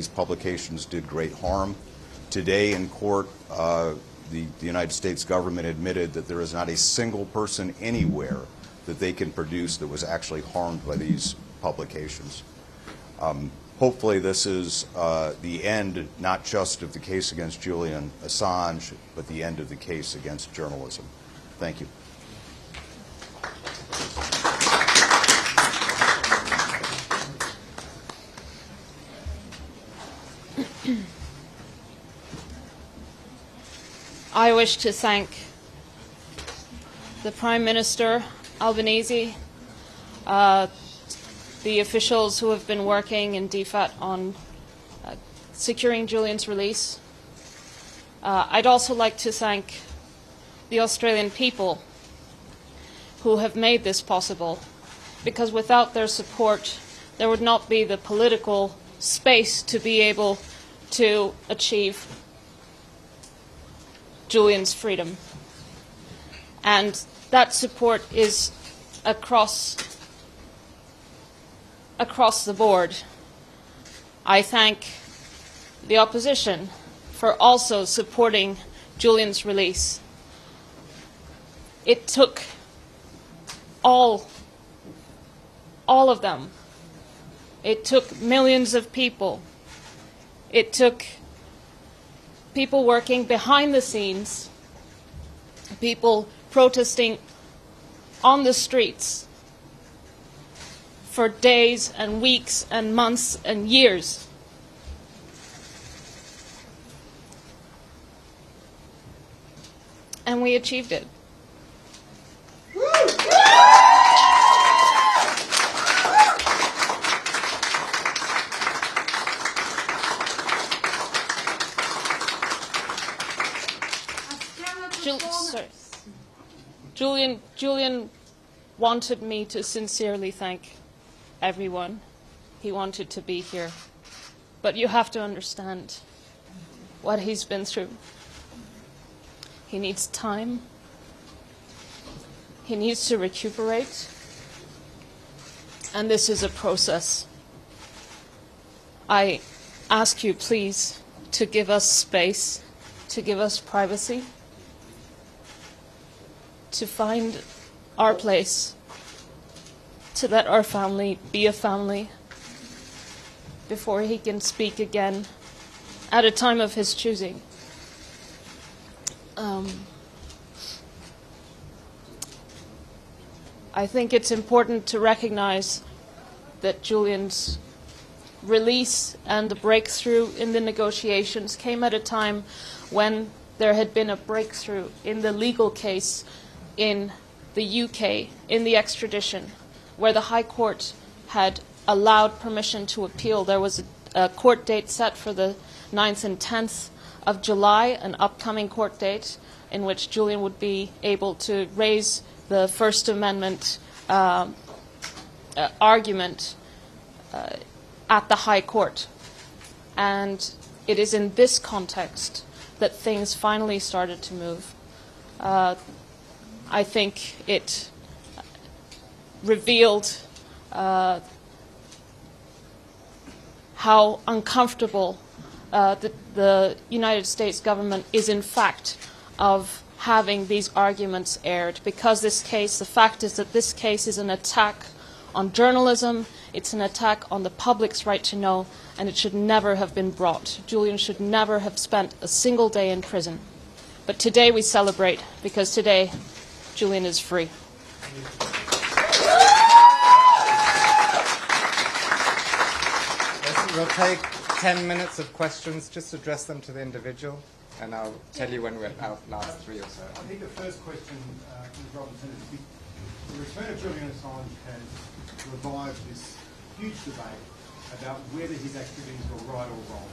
these publications did great harm. Today in court, the United States government admitted that there is not a single person anywhere that they can produce that was actually harmed by these publications. Hopefully this is the end, not just of the case against Julian Assange, but the end of the case against journalism. Thank you. I wish to thank the Prime Minister, Albanese, the officials who have been working in DFAT on securing Julian's release. I'd also like to thank the Australian people who have made this possible, because without their support, there would not be the political space to be able to achieve Julian's freedom. And that support is across the board. I thank the opposition for also supporting Julian's release. It took all of them. It took millions of people. It took people working behind the scenes, people protesting on the streets for days and weeks and months and years. And we achieved it. Julian wanted me to sincerely thank everyone. He wanted to be here. But you have to understand what he's been through. He needs time. He needs to recuperate. And this is a process. I ask you, please, to give us space, to give us privacy, to find our place, to let our family be a family before he can speak again at a time of his choosing. I think it's important to recognize that Julian's release and the breakthrough in the negotiations came at a time when there had been a breakthrough in the legal case in the UK, in the extradition, where the High Court had allowed permission to appeal. There was a court date set for the 9th and 10th of July, an upcoming court date in which Julian would be able to raise the First Amendment argument at the High Court. And it is in this context that things finally started to move. I think it revealed how uncomfortable the United States government is in fact of having these arguments aired, because this case, the fact is that this case is an attack on journalism, it's an attack on the public's right to know, and it should never have been brought. Julian should never have spent a single day in prison. But today we celebrate, because today Julian is free. We'll take 10 minutes of questions. Just address them to the individual, and I'll tell you when we're at our last three or so. I think the first question, Ms. Robinson, is the return of Julian Assange has revived this huge debate about whether his activities were right or wrong.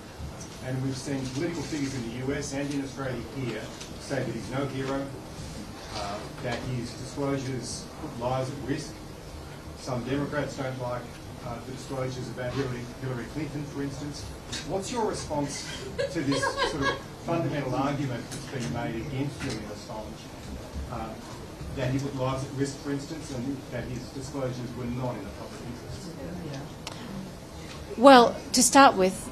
And we've seen political figures in the US and in Australia here say that he's no hero, that his disclosures put lives at risk. Some Democrats don't like the disclosures about Hillary Clinton, for instance. What's your response to this sort of fundamental argument that's been made against Julian Assange, that he put lives at risk, for instance, and that his disclosures were not in the public interest? Well, to start with,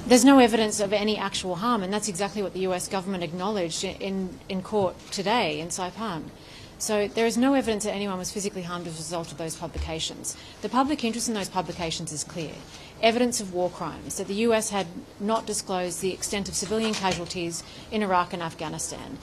There's no evidence of any actual harm, and that's exactly what the US government acknowledged in court today in Saipan. So there is no evidence that anyone was physically harmed as a result of those publications. The public interest in those publications is clear. Evidence of war crimes, that the US had not disclosed the extent of civilian casualties in Iraq and Afghanistan,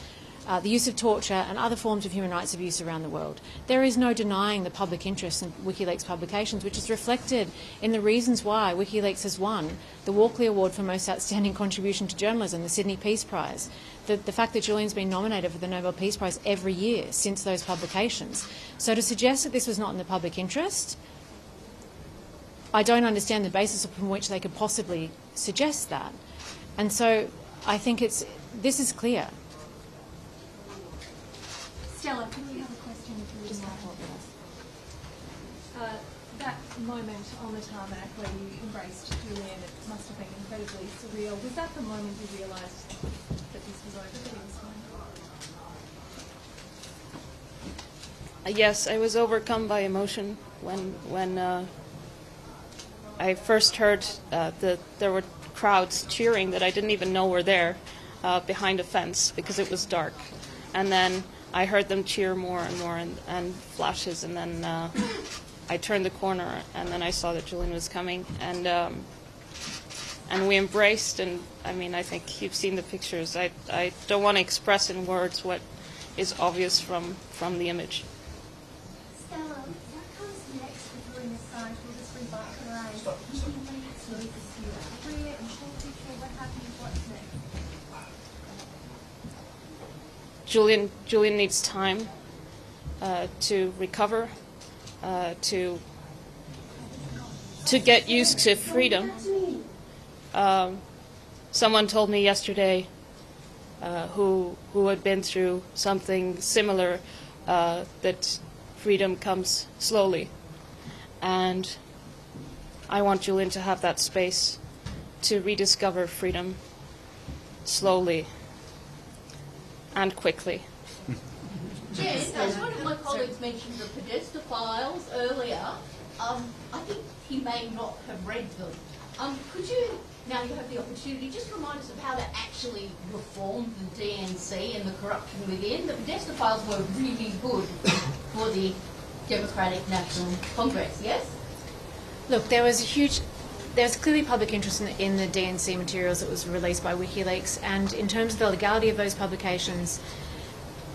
the use of torture and other forms of human rights abuse around the world. There is no denying the public interest in WikiLeaks publications, which is reflected in the reasons why WikiLeaks has won the Walkley Award for Most Outstanding Contribution to Journalism, the Sydney Peace Prize, the fact that Julian's been nominated for the Nobel Peace Prize every year since those publications. So to suggest that this was not in the public interest, I don't understand the basis upon which they could possibly suggest that. And so I think this is clear. Stella, can we have a question for you? That moment on the tarmac where you embraced Julian, it must have been incredibly surreal. Was that the moment you realised that this was over, that he was fine? Yes, I was overcome by emotion when I first heard that there were crowds cheering that I didn't even know were there behind a fence because it was dark. And then I heard them cheer more and more and flashes, and then I turned the corner and then I saw that Julian was coming, and we embraced, and I mean, I think you've seen the pictures. I don't want to express in words what is obvious from the image. Stella, what comes next for Julian Assange? Will this revitalize? What happens? What's next? Julian needs time to recover, to get used to freedom. Someone told me yesterday who had been through something similar that freedom comes slowly, and I want Julian to have that space to rediscover freedom slowly and quickly. Yes, as one of my colleagues mentioned the Podesta files earlier, I think he may not have read them. Could you, now you have the opportunity, just remind us of how that actually reformed the DNC and the corruption within? The Podesta files were really good for the Democratic National Congress, yes? Look, there's clearly public interest in the DNC materials that was released by WikiLeaks, and in terms of the legality of those publications,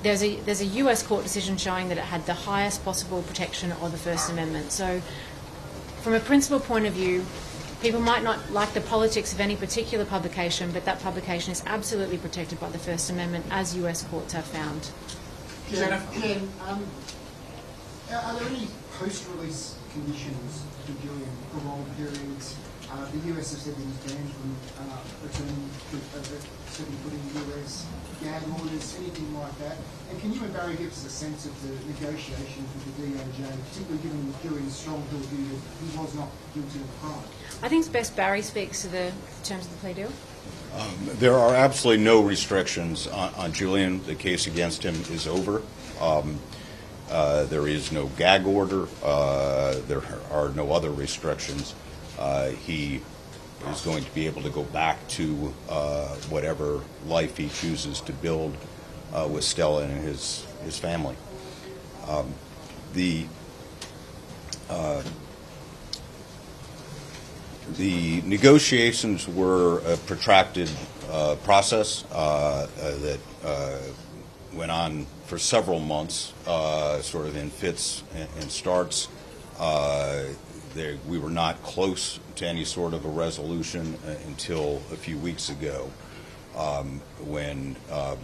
there's a US court decision showing that it had the highest possible protection of the First Amendment. So from a principle point of view, people might not like the politics of any particular publication, but that publication is absolutely protected by the First Amendment, as US courts have found. Ken, are there any post-release conditions for Julian, parole periods? The US has said that he's banned from returning to certain put in the US, gag orders, anything like that. And can you and Barry give us a sense of the negotiations with the DOJ, particularly given that Julian's strong view that he was not guilty of the crime? I think it's best Barry speaks to the terms of the plea deal. There are absolutely no restrictions on Julian. The case against him is over. There is no gag order. There are no other restrictions. He is going to be able to go back to whatever life he chooses to build with Stella and his family. The negotiations were a protracted process that went on for several months, sort of in fits and starts. We were not close to any sort of a resolution until a few weeks ago, when the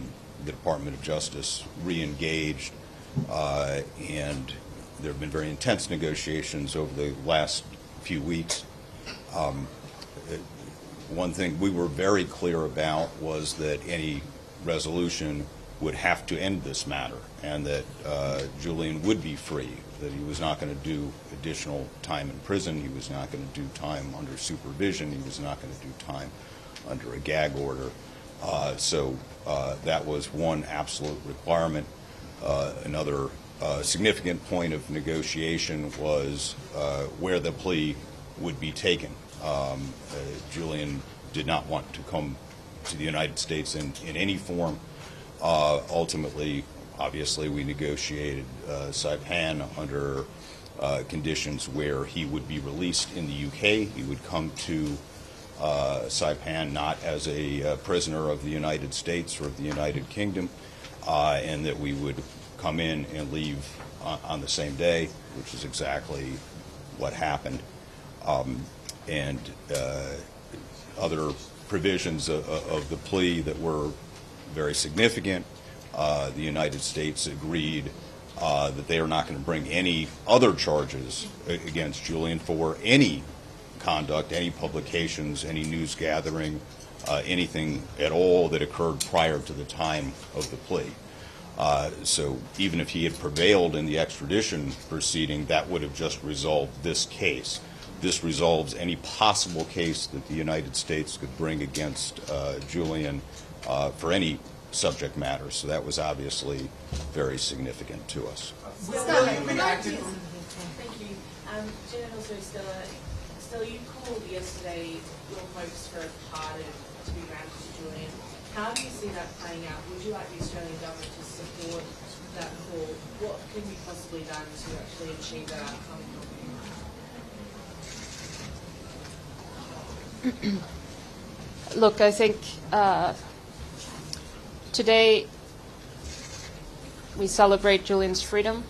Department of Justice re-engaged, and there have been very intense negotiations over the last few weeks. One thing we were very clear about was that any resolution would have to end this matter, and that Julian would be free, that he was not going to do additional time in prison, he was not going to do time under supervision, he was not going to do time under a gag order. So that was one absolute requirement. Another significant point of negotiation was where the plea would be taken. Julian did not want to come to the United States in any form. Ultimately, obviously, we negotiated Saipan under conditions where he would be released in the UK. He would come to Saipan not as a prisoner of the United States or of the United Kingdom, and that we would come in and leave on the same day, which is exactly what happened. And other provisions of the plea that were very significant. The United States agreed that they are not going to bring any other charges against Julian for any conduct, any publications, any news gathering, anything at all that occurred prior to the time of the plea. So even if he had prevailed in the extradition proceeding, that would have just resolved this case. This resolves any possible case that the United States could bring against Julian for any subject matter. So that was obviously very significant to us. Stella, thank you. Jen and also Stella, you called yesterday your hopes for a pardon to be granted to Julian. How do you see that playing out? Would you like the Australian government to support that call? What can be possibly done to actually achieve that outcome? Look, I think today we celebrate Julian's freedom.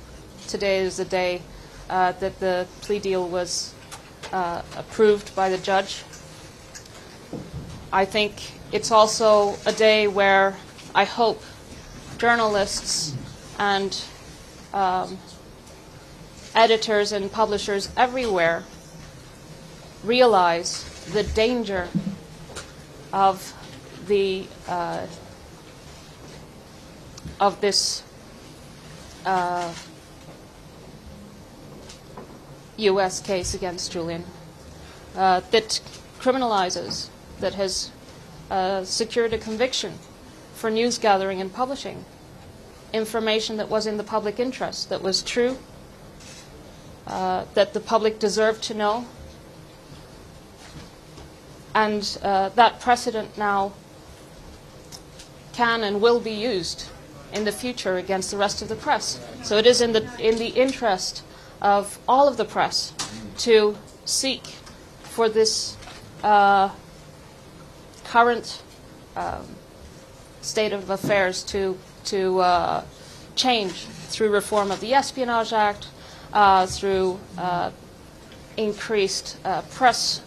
Today is the day that the plea deal was approved by the judge. I think it's also a day where I hope journalists and editors and publishers everywhere realize the danger of the of this U.S. case against Julian that criminalizes, that has secured a conviction for news gathering and publishing information that was in the public interest, that was true, that the public deserved to know. And that precedent now can and will be used in the future against the rest of the press. So it is in the interest of all of the press to seek for this current state of affairs to change through reform of the Espionage Act, through increased press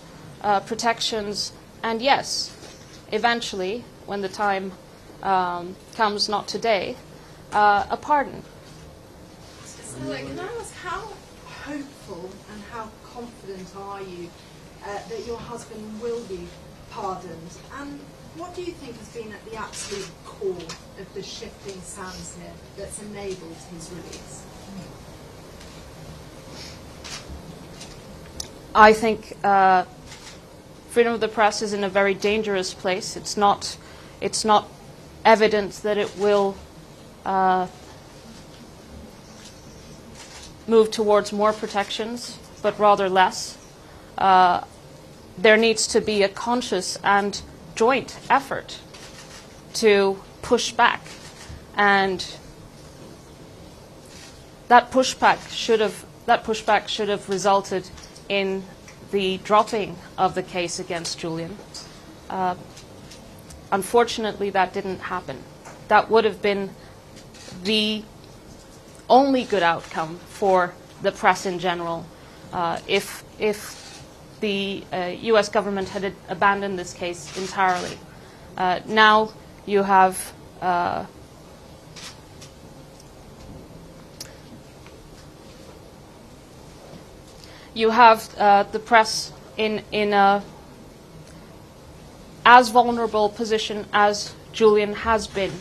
protections, and yes, eventually, when the time comes, not today, a pardon. Stella, can I ask, how hopeful and how confident are you that your husband will be pardoned? And what do you think has been at the absolute core of the shifting sands here that's enabled his release? I think freedom of the press is in a very dangerous place. It's not evident that it will move towards more protections, but rather less. There needs to be a conscious and joint effort to push back, and that pushback should have resulted in the dropping of the case against Julian. Unfortunately, that didn't happen. That would have been the only good outcome for the press in general if the U.S. government had abandoned this case entirely. Now you have the press in a as vulnerable position as Julian has been.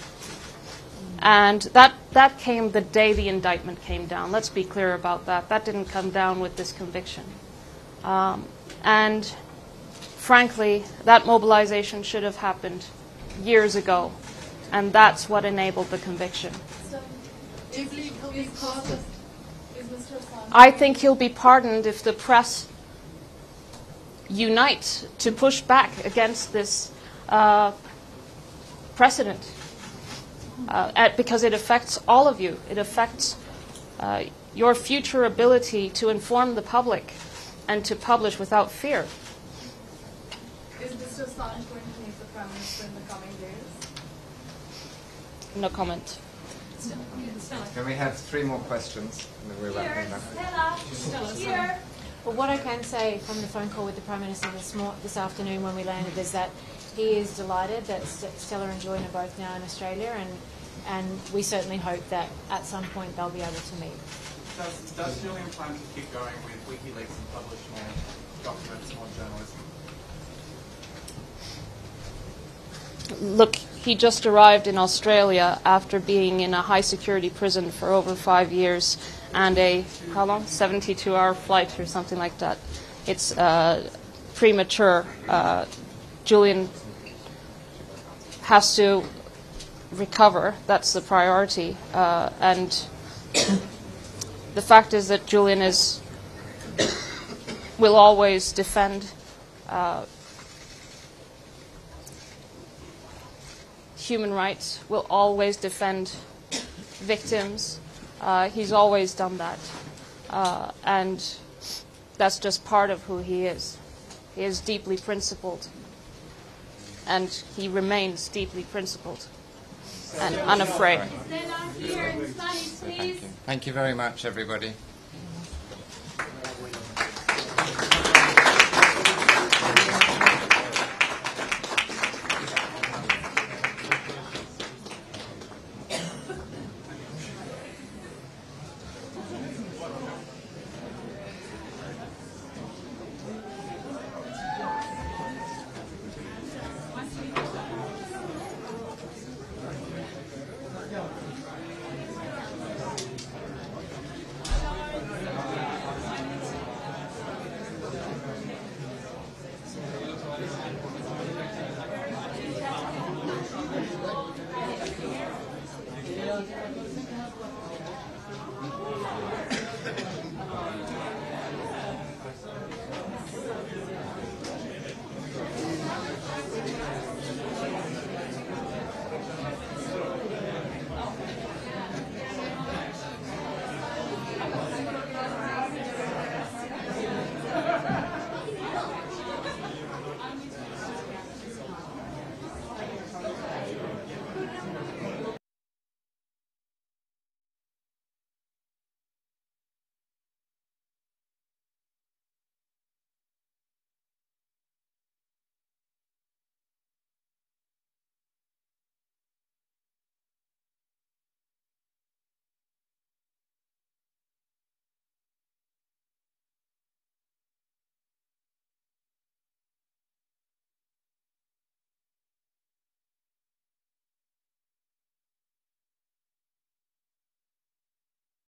And that came the day the indictment came down. Let's be clear about that. That didn't come down with this conviction. And frankly, that mobilization should have happened years ago. And that's what enabled the conviction. So, do you believe he'll be pardoned? Is Mr. Assange? I think he'll be pardoned if the press unite to push back against this precedent because it affects all of you. It affects your future ability to inform the public and to publish without fear. Is Mr. Assange going to meet the Prime Minister in the coming days? No comment. Can we have 3 more questions? And then we're wrapping up. Here. But what I can say from the phone call with the Prime Minister this afternoon when we landed is that he is delighted that Stella and Julian are both now in Australia, and we certainly hope that at some point they'll be able to meet. Does Julian plan to keep going with WikiLeaks and publish more documents, more journalism? Look, he just arrived in Australia after being in a high-security prison for over 5 years and a, how long? 72-hour flight or something like that. It's premature. Julian has to recover. That's the priority. And the fact is that Julian will always defend human rights, will always defend victims. He's always done that. And that's just part of who he is. He is deeply principled. And he remains deeply principled and unafraid. Thank you very much, everybody.